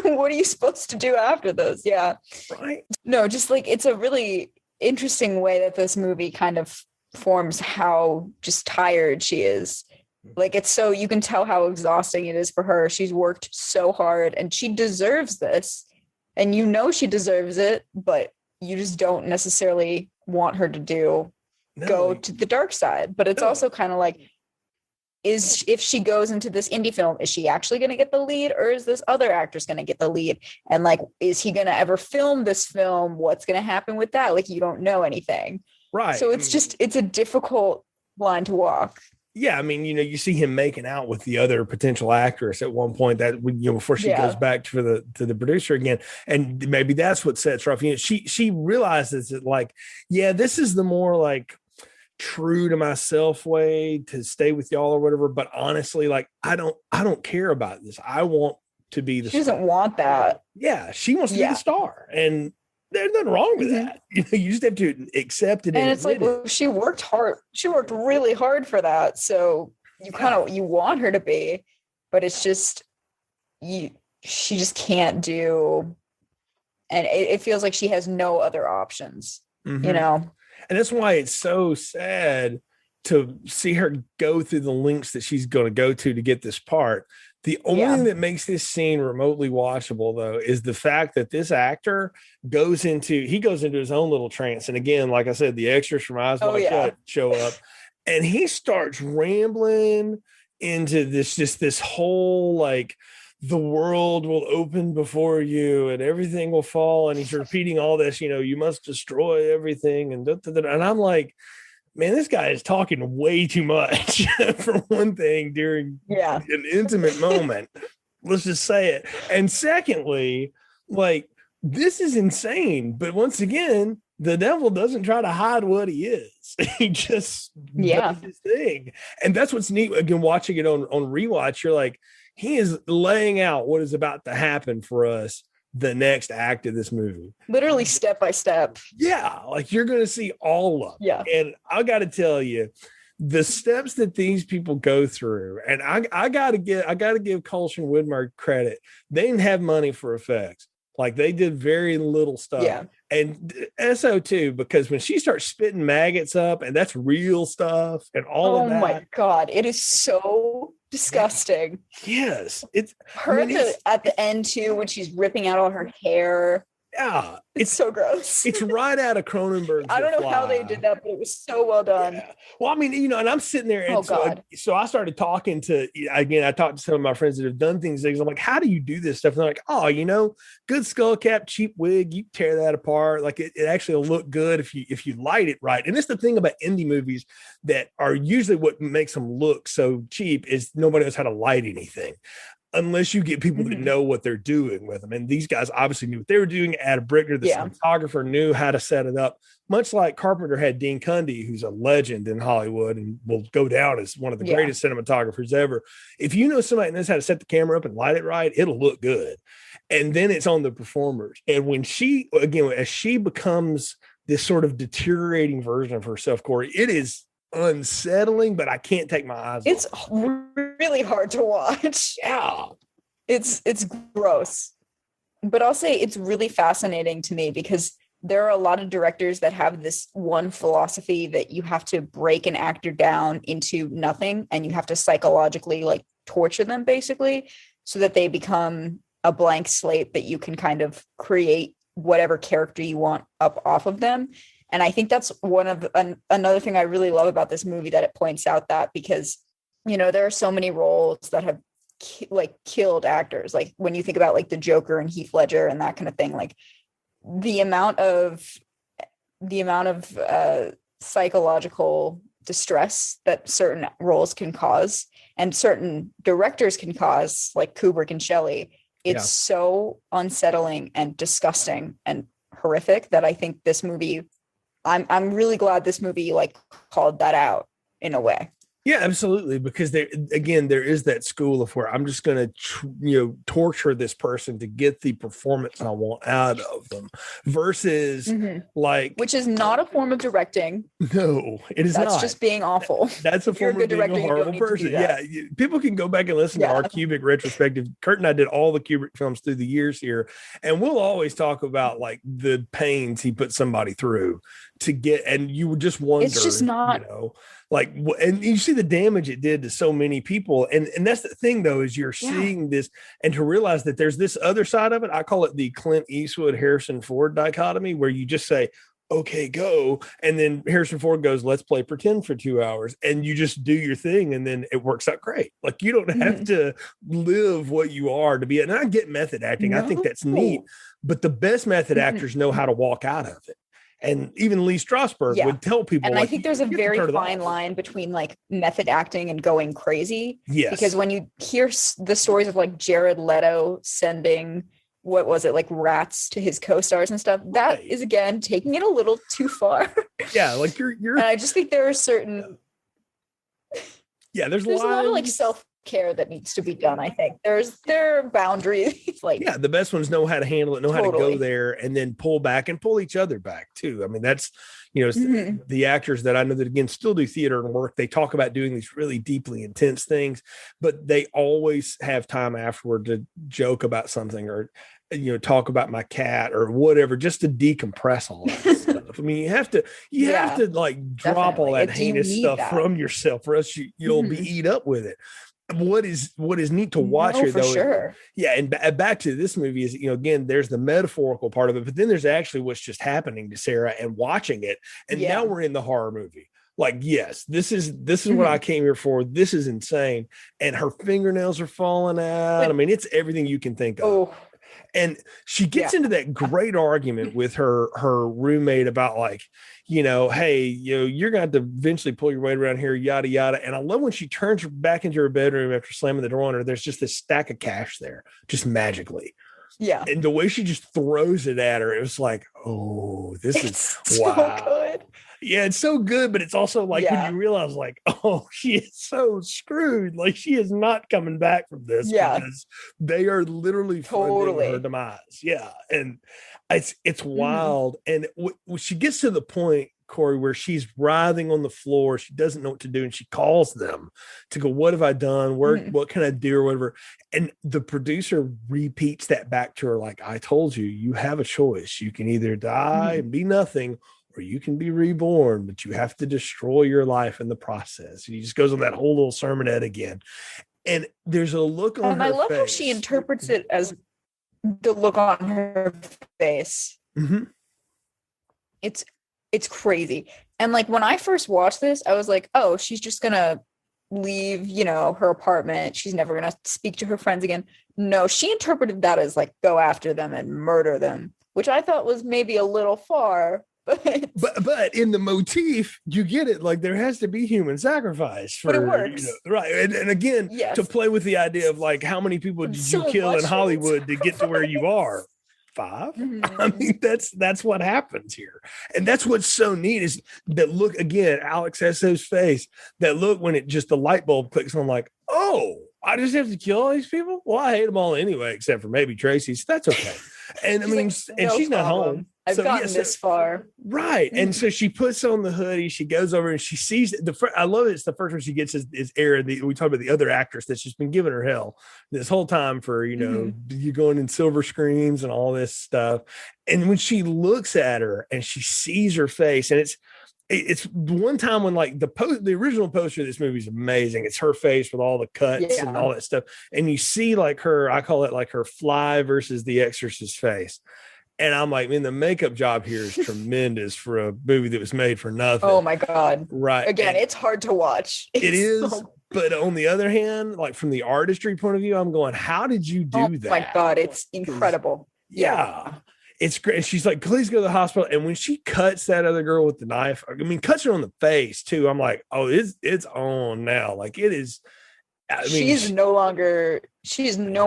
what are you supposed to do after those? Yeah. Right. No, just like, it's a really interesting way that this movie kind of forms how just tired she is. Like it's so you can tell how exhausting it is for her. She's worked so hard and she deserves this. And she deserves it, but you just don't necessarily want her to go to the dark side. But it's also kind of like, if she goes into this indie film, is she actually going to get the lead or is this other actress going to get the lead? And like, is he going to ever film this film? What's going to happen with that? Like, you don't know anything. Right. So it's a difficult line to walk. Yeah, I mean, you see him making out with the other potential actress at one point that before she goes back to the producer again, and maybe that's what sets her off. She realizes that like, this is the more like true to myself way to stay with y'all or whatever. But honestly, like I don't care about this. I want to be the. She doesn't want that. Yeah, she wants to be the star, and There's nothing wrong with that. You know, you just have to accept it. And it's like, well, she worked hard. She worked really hard for that. So you want her to be, but it's just, she just can't do. And it feels like she has no other options, you know? And that's why it's so sad to see her go through the lengths that she's going to go to get this part. The only thing that makes this scene remotely watchable, though, is the fact that this actor goes into his own little trance. And again, like I said, the extras from Eyes Wide Shut show up, and he starts rambling into this whole, like, the world will open before you and everything will fall. And he's repeating all this, you know, you must destroy everything. And I'm like, man, this guy is talking way too much for one thing during an intimate moment. Let's just say it. And secondly, like, this is insane. But once again, the devil doesn't try to hide what he is. He just does his thing. And that's what's neat. Again, watching it on rewatch, you're like, he is laying out what is about to happen for us the next act of this movie. Literally step by step. Yeah, like you're going to see all of them. Yeah. And I got to tell you, the steps that these people go through, and I got to give Colson Widmer credit. They didn't have money for effects. Like, they did very little stuff. Yeah. And SO too, because when she starts spitting maggots up, and that's real stuff and all of that. Oh my God. It is so disgusting. Yes. It's her at the end too, when she's ripping out all her hair. Yeah. It's so gross. It's right out of Cronenberg's I don't know how they did that, but it was so well done. Yeah. Well, I mean, you know, and I'm sitting there, and so I started talking I talked to some of my friends that have done things. I'm like, how do you do this stuff? And they're like, oh, you know, good skull cap, cheap wig, you tear that apart. Like, it actually will look good if you light it right. And it's the thing about indie movies that are usually what makes them look so cheap is nobody knows how to light anything. Unless you get people that know what they're doing with them. And these guys obviously knew what they were doing. Adam Brickner, the cinematographer, knew how to set it up, much like Carpenter had Dean Cundey, who's a legend in Hollywood and will go down as one of the greatest cinematographers ever. If you know somebody knows how to set the camera up and light it right, it'll look good. And then it's on the performers. And when she, again, as she becomes this sort of deteriorating version of herself, Corey, it is unsettling, but I can't take my eyes off. It's really hard to watch. Yeah. It's gross. But I'll say it's really fascinating to me because there are a lot of directors that have this one philosophy that you have to break an actor down into nothing, and you have to psychologically, like, torture them basically so that they become a blank slate that you can kind of create whatever character you want up off of them. And I think that's another thing I really love about this movie, that it points out that, because, you know, there are so many roles that have killed actors. Like, when you think about like the Joker and Heath Ledger and that kind of thing, like the amount of psychological distress that certain roles can cause and certain directors can cause, like Kubrick and Shelley, it's so unsettling and disgusting and horrific that I think this movie, I'm really glad this movie like called that out in a way. Yeah, absolutely. Because there is that school of where I'm just going to, torture this person to get the performance I want out of them versus which is not a form of directing. No, it is not. That's just being awful. That's a form of being a horrible person. Yeah. People can go back and listen to our Kubrick retrospective. Kurt and I did all the Kubrick films through the years here. And we'll always talk about like the pains he put somebody through to get, and you would just wonder, it's just not, like, and you see the damage it did to so many people. And that's the thing though, is you're seeing this, and to realize that there's this other side of it. I call it the Clint Eastwood, Harrison Ford dichotomy, where you just say, okay, go. And then Harrison Ford goes, let's play pretend for 2 hours. And you just do your thing. And then it works out great. Like, you don't have to live what you are to be. And I get method acting. I think that's neat, but the best method actors know how to walk out of it. And even Lee Strasberg would tell people. And I think there's a very fine line between like method acting and going crazy. Yes. Because when you hear the stories of like Jared Leto sending, what was it, like rats to his co-stars and stuff, that is, again, taking it a little too far. Yeah. Like you're and I just think there are certain. Yeah. There's a lot of like self care that needs to be done. I think there are boundaries. Like, yeah, the best ones know how to handle it, know how to go there, and then pull back and pull each other back too. I mean, that's, the actors that I know that, again, still do theater and work, they talk about doing these really deeply intense things, but they always have time afterward to joke about something, or talk about my cat or whatever, just to decompress all that stuff. I mean, you have to like drop definitely. all that heinous stuff from yourself, or else you'll be eat up with it. What is neat to watch here, though, sure. and back to this movie is, again, there's the metaphorical part of it, but then there's actually what's just happening to Sarah and watching it, and now we're in the horror movie. Like, yes, this is what I came here for. This is insane, and her fingernails are falling out. I mean, it's everything you can think of. And she gets into that great argument with her roommate about, like, hey, you're going to have to eventually pull your weight around here, yada, yada. And I love when she turns back into her bedroom after slamming the door on her, there's just this stack of cash there, just magically. Yeah. And the way she just throws it at her, it was like, oh, it's wow. So good. Yeah, it's so good, but it's also like when you realize, like, oh, she is so screwed. Like, she is not coming back from this because they are literally funding her demise. Yeah, and it's wild. And when she gets to the point, Corey, where she's writhing on the floor, she doesn't know what to do, and she calls them to go, what have I done? What can I do, or whatever? And the producer repeats that back to her, like, I told you, you have a choice. You can either die and be nothing, or you can be reborn, but you have to destroy your life in the process. And he just goes on that whole little sermonette again. And there's a look on her face. And I love how she interprets it as the look on her face. It's crazy. And like, when I first watched this, I was like, oh, she's just gonna leave, her apartment. She's never gonna speak to her friends again. No, she interpreted that as like, go after them and murder them, which I thought was maybe a little far. But in the motif, you get it. Like, there has to be human sacrifice for, but it works. Right. And again, to play with the idea of, like, how many people did you kill in Hollywood to get to where you are? 5. I mean, that's what happens here. And that's what's so neat is that look, again, Alex Esso's face, that look when it just the light bulb clicks on, like, oh, I just have to kill all these people? Well, I hate them all anyway, except for maybe Tracy. So that's okay. And I mean, like, and she's not home. I've gotten this far. Right. And so she puts on the hoodie, she goes over and she sees I love it. It's the first one she gets is Erin. We talk about the other actress that's just been giving her hell this whole time for, you're going in silver screens and all this stuff. And when she looks at her and she sees her face, and it's one time when, like, the original poster of this movie is amazing. It's her face with all the cuts and all that stuff. And you see, like, I call it like her Fly versus the Exorcist face. And I'm like, man, the makeup job here is tremendous for a movie that was made for nothing. Oh my God. Right. Again, it's hard to watch. It is. But on the other hand, like, from the artistry point of view, I'm going, how did you do that? Oh my God. It's incredible. Yeah. It's great. She's like, please go to the hospital. And when she cuts that other girl with the knife, I mean, cuts her on the face too. I'm like, oh, it's on now. Like, it is. I mean, she's no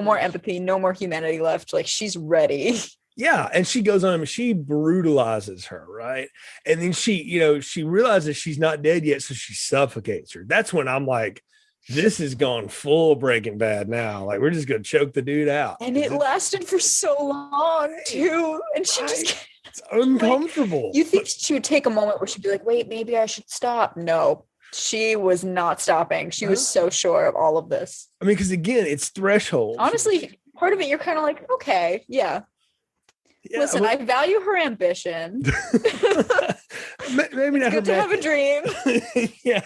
more empathy, no more humanity left. Like, she's ready. Yeah. And she goes on and she brutalizes her. Right. And then she realizes she's not dead yet. So she suffocates her. That's when I'm like, this is gone full Breaking Bad now. Like, we're just going to choke the dude out. And it lasted for so long too. And she it's uncomfortable. Like, you think she would take a moment where she'd be like, wait, maybe I should stop. No, she was not stopping. She was so sure of all of this. I mean, because again, it's threshold. Honestly, part of it, you're kind of like, okay, yeah. Listen, I value her ambition. Maybe not. Good to have a dream. Yeah,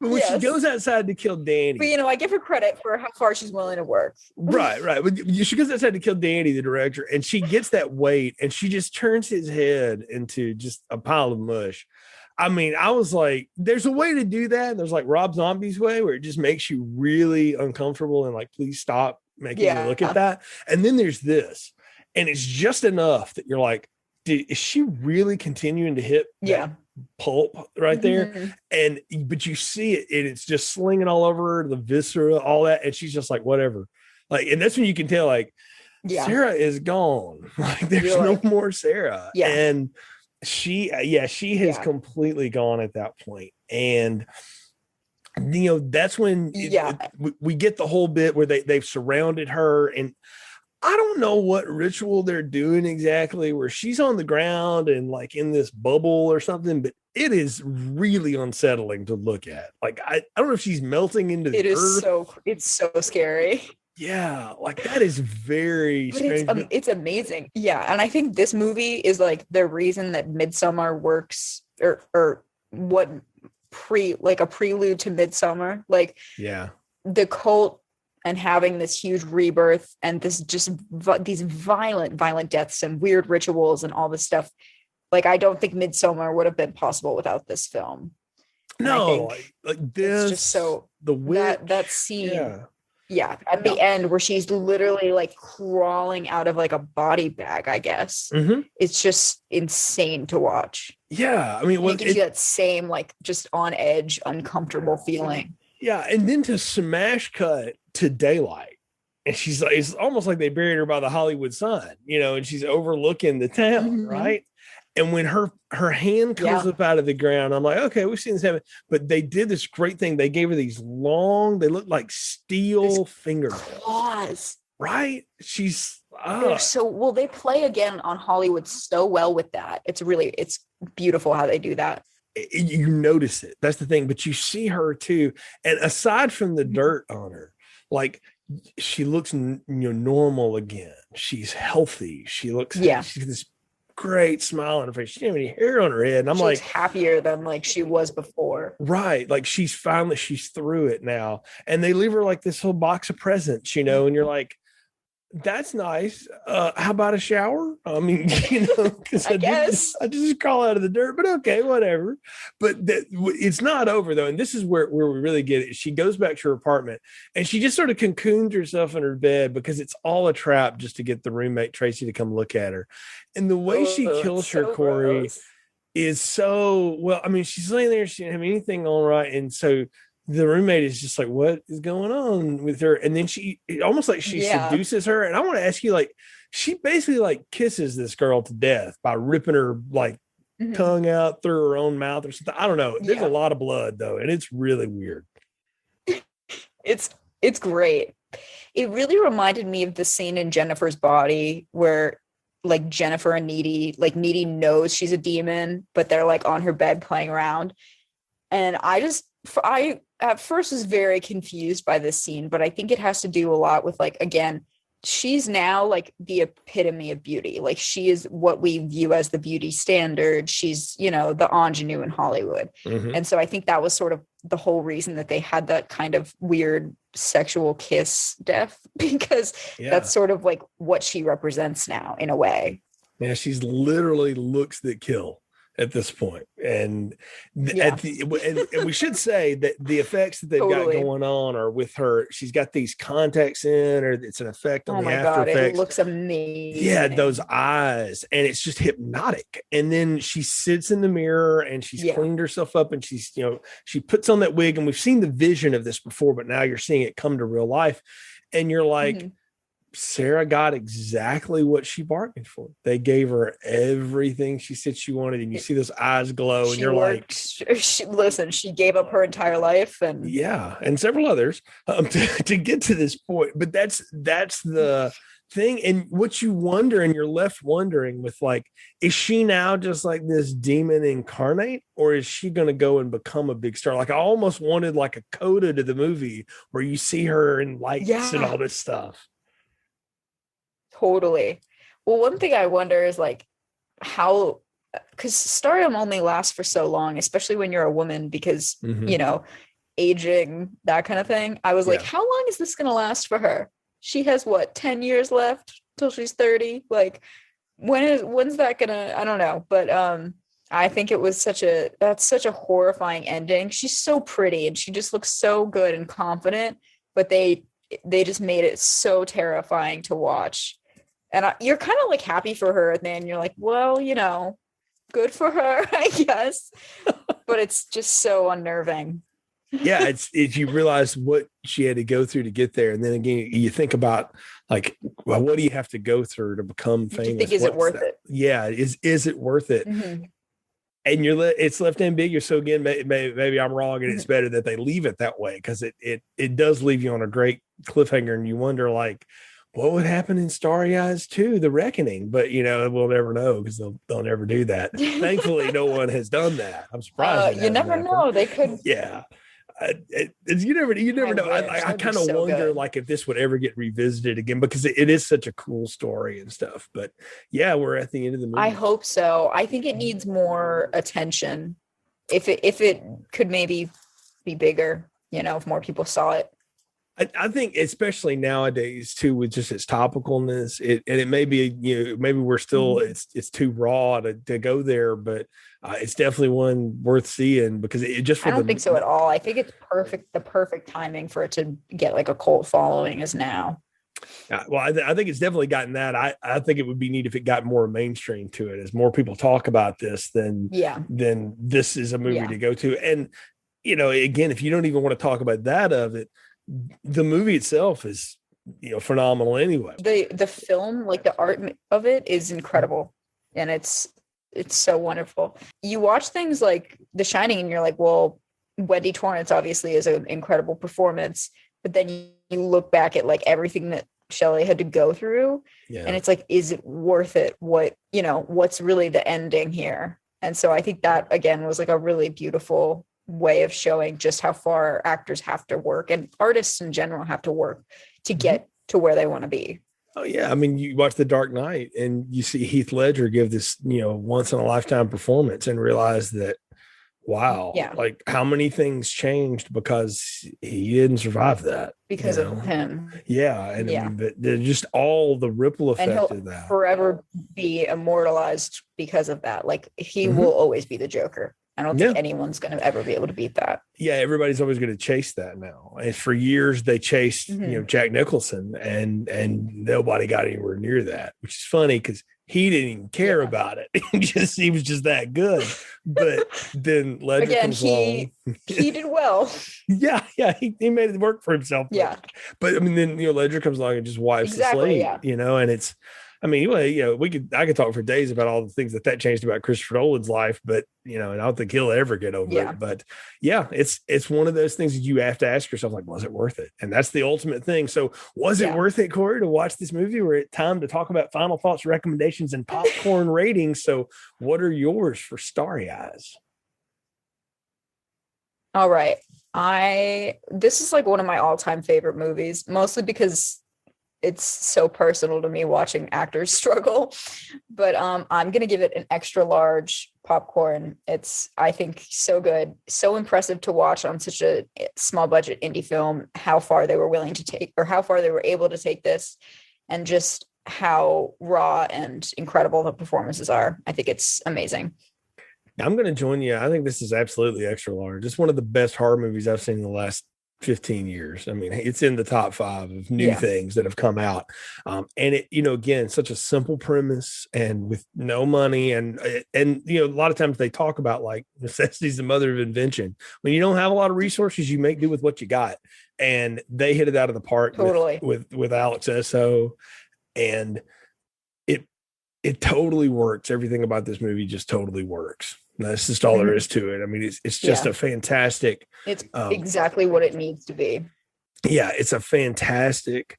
but when she goes outside to kill Danny, but I give her credit for how far she's willing to work. Right. But she goes outside to kill Danny, the director, and she gets that weight, and she just turns his head into just a pile of mush. I mean, I was like, there's a way to do that. There's like Rob Zombie's way, where it just makes you really uncomfortable and like, please stop making me look at that. And then there's this. And it's just enough that you're like, is she really continuing to hit that pulp right there? And but you see it, and it's just slinging all over her, the viscera, all that, and she's just like, whatever. Like, and that's when you can tell, like, Sarah is gone. Like, there's no more Sarah. Yeah. And she has completely gone at that point. And That's when we get the whole bit where they've surrounded her, and I don't know what ritual they're doing exactly, where she's on the ground and like in this bubble or something, but it is really unsettling to look at. Like, I don't know if she's melting into the earth. It's so scary. Yeah, like that is very strange. It's amazing. Yeah. And I think this movie is like the reason that Midsommar works, or what a prelude to Midsommar. Like, yeah, the cult and having this huge rebirth and this just these violent deaths and weird rituals and all this stuff. Like, I don't think Midsommar would have been possible without this film. No, like this, it's just so the witch, that scene. Yeah. At the end where she's literally like crawling out of like a body bag, I guess. Mm-hmm. It's just insane to watch. Yeah. I mean, it gives you that same, like, just on edge, uncomfortable feeling. Yeah. And then to smash cut to daylight. And she's like, it's almost like they buried her by the Hollywood sign, and she's overlooking the town, mm-hmm. right? And when her hand comes up out of the ground, I'm like, okay, we've seen this happen. But they did this great thing. They gave her these long, they look like steel fingernails. Claws. Right? She's they play again on Hollywood so well with that. It's beautiful how they do that. You notice it. That's the thing. But you see her too. And aside from the dirt on her, like, she looks normal again. She's healthy. She looks she's this great smile on her face. She didn't have any hair on her head. And I'm she like, looks happier than like she was before. Right. Like, she's through it now. And they leave her like this whole box of presents, and you're like, that's nice. How about a shower? I mean, because I just crawl out of the dirt, but okay, whatever. But it's not over though. And this is where we really get it. She goes back to her apartment and she just sort of cocoons herself in her bed, because it's all a trap just to get the roommate Tracy to come look at her. And the way she kills her, Corey, is so well. I mean, she's laying there, she didn't have anything on, right? And so the roommate is just like, what is going on with her? And then she almost like she seduces her. And I want to ask you, like, she basically like kisses this girl to death by ripping her like tongue out through her own mouth or something. I don't know. There's a lot of blood though, and it's really weird. It's great. It really reminded me of the scene in Jennifer's Body where like Jennifer and Needy knows she's a demon, but they're like on her bed playing around. And I at first was very confused by this scene, but I think it has to do a lot with, like, again, she's now like the epitome of beauty. Like, she is what we view as the beauty standard. She's, the ingenue in Hollywood. Mm-hmm. And so I think that was sort of the whole reason that they had that kind of weird sexual kiss death, because that's sort of like what she represents now in a way. Yeah, she's literally looks that kill at this point. And and we should say that the effects that they've got going on are with her. She's got these contacts in, or it's an effect on the after effects. It looks amazing. Yeah, those eyes, and it's just hypnotic. And then she sits in the mirror and she's cleaned herself up, and she's, she puts on that wig, and we've seen the vision of this before, but now you're seeing it come to real life. And you're like, Sarah got exactly what she bargained for. They gave her everything she said she wanted, and you see those eyes glow, and you're like, she gave up her entire life, and and several others to get to this point. But that's the thing. And what you wonder, and you're left wondering with, like, is she now just like this demon incarnate, or is she going to go and become a big star? Like, I almost wanted like a coda to the movie where you see her in lights and all this stuff. Totally. Well, one thing I wonder is like how, because stardom only lasts for so long, especially when you're a woman, because, aging, that kind of thing. I was like, how long is this going to last for her? She has 10 years left till she's 30. Like, when's that gonna, I don't know. But I think it was that's such a horrifying ending. She's so pretty and she just looks so good and confident, but they just made it so terrifying to watch. And you're kind of like happy for her, and then you're like, well, good for her, I guess. But it's just so unnerving. Yeah, it's you realize what she had to go through to get there, and then again, you think about, like, well, what do you have to go through to become famous? You think, is it worth it? Yeah, is it worth it? Mm-hmm. and it's left ambiguous. So again, maybe I'm wrong, and it's better that they leave it that way, because it does leave you on a great cliffhanger, and you wonder, like, what would happen in Starry Eyes 2, The Reckoning? But we'll never know, because they'll never do that. Thankfully, no one has done that. I'm surprised. You never know. They could. Yeah. You never know. I kind of wonder, good. Like, if this would ever get revisited again, because it is such a cool story and stuff. But yeah, we're at the end of the movie. I hope so. I think it needs more attention. If it could maybe be bigger, if more people saw it. I think especially nowadays too, with just its topicalness, it may be, maybe we're still, it's too raw to go there, but it's definitely one worth seeing, because it just, I don't think so at all. I think it's perfect. The perfect timing for it to get like a cult following is now. Well, I think it's definitely gotten that. I think it would be neat if it got more mainstream to it, as more people talk about this, then this is a movie to go to. And, again, if you don't even want to talk about that of it, the movie itself is, phenomenal anyway. The film, like the art of it, is incredible, and it's so wonderful. You watch things like The Shining, and you're like, well, Wendy Torrance obviously is an incredible performance, but then you look back at like everything that Shelley had to go through, and it's like, is it worth it? What's really the ending here? And so I think that again was like a really beautiful way of showing just how far actors have to work, and artists in general have to work to get to where they want to be. Oh yeah. I mean, you watch The Dark Knight and you see Heath Ledger give this, once in a lifetime performance, and realize that, wow, like how many things changed because he didn't survive that. Because of him. Yeah. And I mean, but just all the ripple effect of that. Forever be immortalized because of that. Like he will always be the Joker. I don't think anyone's going to ever be able to beat that. Yeah, everybody's always going to chase that now. And for years they chased, Jack Nicholson, and nobody got anywhere near that, which is funny because he didn't even care about it. He was just that good. But then Ledger comes along. He did well. He made it work for himself. Yeah. But I mean, then Ledger comes along and just wipes the slate, and it's, I mean, I could talk for days about all the things that changed about Christopher Nolan's life, but and I don't think he'll ever get over it. But it's one of those things that you have to ask yourself, like, was it worth it? And that's the ultimate thing. So was it worth it, Corey, to watch this movie? We're at time to talk about final thoughts, recommendations, and popcorn ratings. So what are yours for Starry Eyes? All right. This is like one of my all-time favorite movies, mostly because it's so personal to me watching actors struggle, but I'm going to give it an extra large popcorn. It's, I think, so good, so impressive to watch on such a small budget indie film, how far they were willing to take, or how far they were able to take this, and just how raw and incredible the performances are. I think it's amazing. I'm going to join you. I think this is absolutely extra large. It's one of the best horror movies I've seen in the last 15 years. I mean, it's in the top 5 of new things that have come out. And it, again, such a simple premise, and with no money, and a lot of times they talk about like necessity is the mother of invention. When you don't have a lot of resources, you make do with what you got. And they hit it out of the park with Alex Esso, and it totally works. Everything about this movie just totally works. That's just all there is to it. I mean, it's just a fantastic. It's exactly what it needs to be. Yeah, it's a fantastic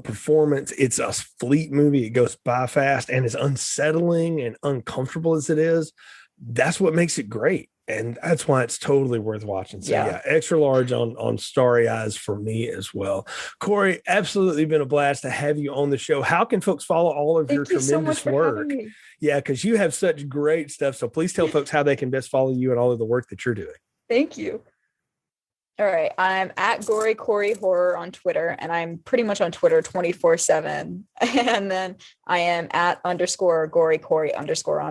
performance. It's a fleet movie. It goes by fast, and as unsettling and uncomfortable as it is, that's what makes it great. And that's why it's totally worth watching. So extra large on Starry Eyes for me as well. Corey, absolutely been a blast to have you on the show. How can folks follow all of your tremendous work? Yeah, because you have such great stuff. So please tell folks how they can best follow you and all of the work that you're doing. Thank you. All right. I'm at Gory Cory Horror on Twitter, and I'm pretty much on Twitter 24/7. And then I am at _Gory Cory_ on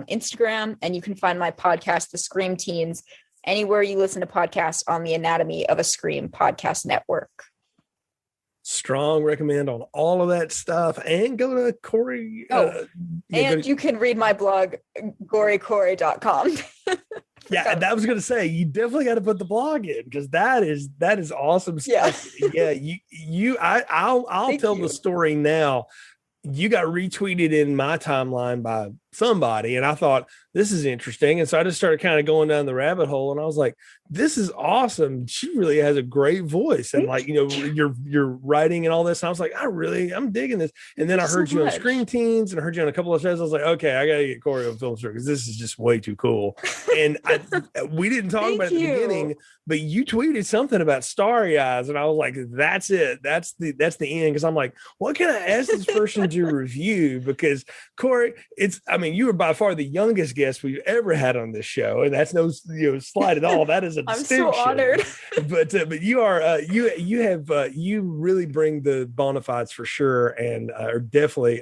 Instagram. And you can find my podcast, The Scream Teens, anywhere you listen to podcasts on the Anatomy of a Scream podcast network. Strong recommend on all of that stuff, and go to Corey. You can read my blog, gorycory.com. Yeah, and I was going to say, you definitely got to put the blog in, because that is awesome stuff. I'll tell the story now. You got retweeted in my timeline by somebody. And I thought, this is interesting. And so I just started kind of going down the rabbit hole, and I was like, this is awesome. She really has a great voice. And like, you're writing and all this. And I was like, I'm digging this. And then I heard you on Screen Teens, and I heard you on a couple of shows. I was like, okay, I got to get Cory on Film Strip, because this is just way too cool. And we didn't talk about it at the beginning, but you tweeted something about Starry Eyes. And I was like, that's it. That's the end. Cause I'm like, what can I ask this person to review? Because Cory, you were by far the youngest guest we've ever had on this show. And that's no slight at all. That is a distinction. I'm so honored. But you are, you really bring the bona fides for sure. And are definitely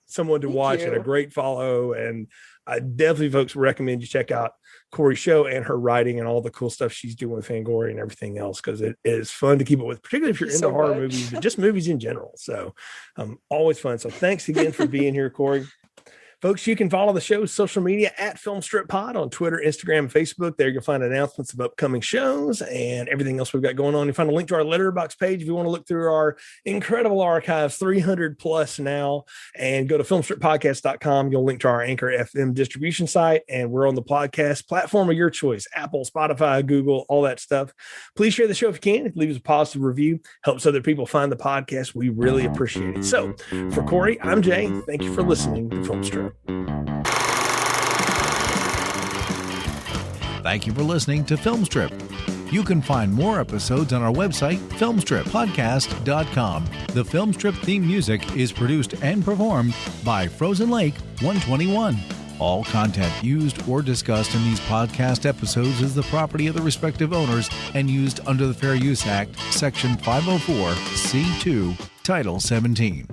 someone to watch and a great follow. And I definitely, folks, recommend you check out Cory's show and her writing and all the cool stuff she's doing with Fangoria and everything else, because it is fun to keep up with, particularly if you're into horror movies, but just movies in general. So always fun. So thanks again for being here, Cory. Folks, you can follow the show's social media at Film Strip Pod on Twitter, Instagram, and Facebook. There you'll find announcements of upcoming shows and everything else we've got going on. You'll find a link to our Letterboxd page if you want to look through our incredible archives, 300 plus now, and go to filmstrippodcast.com. You'll link to our Anchor FM distribution site, and we're on the podcast platform of your choice, Apple, Spotify, Google, all that stuff. Please share the show if you can. Leave us a positive review. Helps other people find the podcast. We really appreciate it. So for Cory, I'm Jay. Thank you for listening to Film Strip. Thank you for listening to Film Strip. You can find more episodes on our website, filmstrippodcast.com. The Film Strip theme music is produced and performed by Frozen Lake 121. All content used or discussed in these podcast episodes is the property of the respective owners and used under the Fair Use Act, Section 504, C2, Title 17.